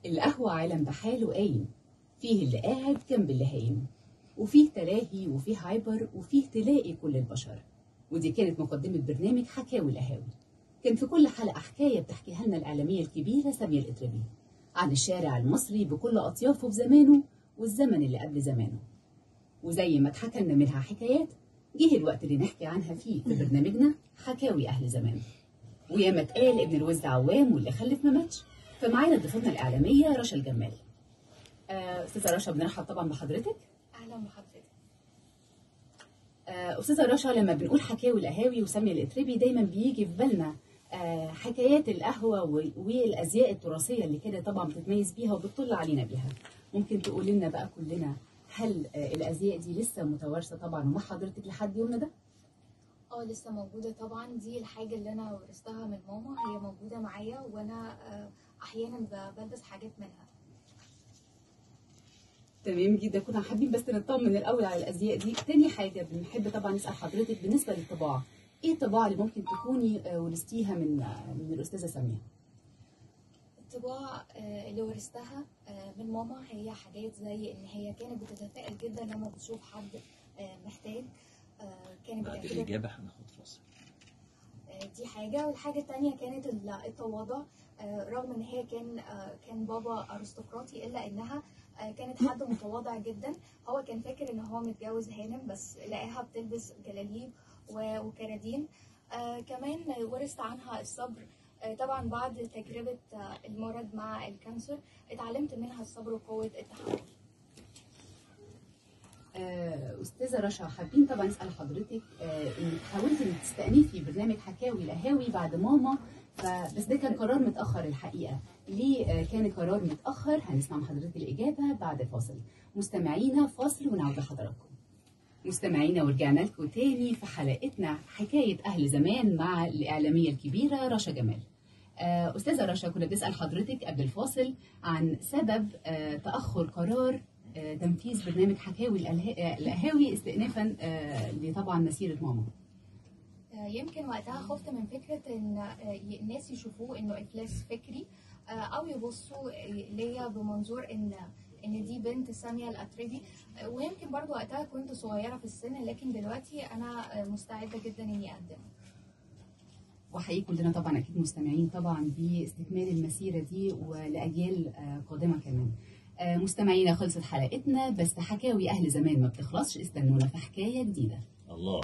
القهوة عالم بحاله قايم، فيه اللي قاعد جنب اللي هايم، وفيه تلاهي وفيه هايبر وفيه تلاقي كل البشر. ودي كانت مقدمة برنامج حكاوي القهاوي. كان في كل حلقة حكاية بتحكيها لنا الإعلامية الكبيرة سامية الإتربي عن الشارع المصري بكل أطيافه في زمانه والزمن اللي قبل زمانه. وزي ما اتحكى لنا منها حكايات، جه الوقت اللي نحكي عنها فيه في برنامجنا حكاوي أهل زمان. وياما اتقال ابن الوز عوام واللي خلف ما ماتش. فمعانا ضيفتنا الإعلامية رشا الجمال. أستاذة رشا، بنرحب طبعا بحضرتك. أهلا بحضرتك. أستاذة رشا، لما بنقول حكاوي القهاوي وسامية الإتربي دايما بيجي في بالنا حكايات القهوة والأزياء التراثية اللي كده طبعا بتتميز بيها وبتطل علينا بيها. ممكن تقول لنا بقى كلنا، هل الأزياء دي لسه متوارثة طبعا ومع حضرتك لحد يومنا ده؟ لسه موجودة طبعا. دي الحاجة اللي أنا ورثتها من ماما، هي موجودة معايا وأنا أحيانا بلبس حاجات منها. تمام جدا. كنا حابين بس نطمن الأول على الأزياء دي. تاني حاجة بنحب طبعا نسأل حضرتك بالنسبة للطباعة، إيه الطباعة اللي ممكن تكوني ورثتيها من الأستاذة سامية؟ الطباعة اللي ورثتها من ماما هي حاجات زي إن هي كانت بتتفائل جدا لما بتشوف حد محتاج. كانت بعد الإجابة هناخد فاصل. دي حاجة. والحاجة التانية كانت التواضع. رغم إن هي كان بابا أرستقراطي، إلا إنها كانت حد متواضع جدا. هو كان فاكر إن هو متجوز هانم، بس لقاها بتلبس جلاليب وكرادين. كمان ورثت عنها الصبر. طبعا بعد تجربة المرض مع الكانسر اتعلمت منها الصبر وقوة التحمل. أستاذة رشا، حابين طبعا نسأل حضرتك إنك حاولتي إنك تستأنفي برنامج حكاوي القهاوي بعد ماما، بس ده كان قرار متأخر الحقيقة. ليه كان قرار متأخر؟ هنسمع من حضرتك الإجابة بعد الفاصل. مستمعينا فاصل ونعود لحضراتكم. مستمعينا ورجعنا لكم تاني في حلقتنا حكاية أهل زمان مع الإعلامية الكبيرة رشا جمال. أستاذة رشا، كنا بنسأل حضرتك قبل الفاصل عن سبب تأخر قرار تنفيذ برنامج حكاوي القهاوي استئنافا لطبعا مسيرة ماما. يمكن وقتها خفت من فكرة ان الناس يشوفوه انه افلاس فكري، او يبصوا ليا بمنظور ان دي بنت سامية الأتربي. ويمكن برضو وقتها كنت صغيرة في السن، لكن دلوقتي انا مستعدة جدا اني اقدم. وحقيقي كلنا طبعا اكيد مستمعين طبعا باستكمال المسيرة دي ولأجيال قادمة كمان. مستمعينا، خلصت حلقتنا، بس حكاوي أهل زمان ما بتخلصش. استنونا في حكاية جديدة. الله.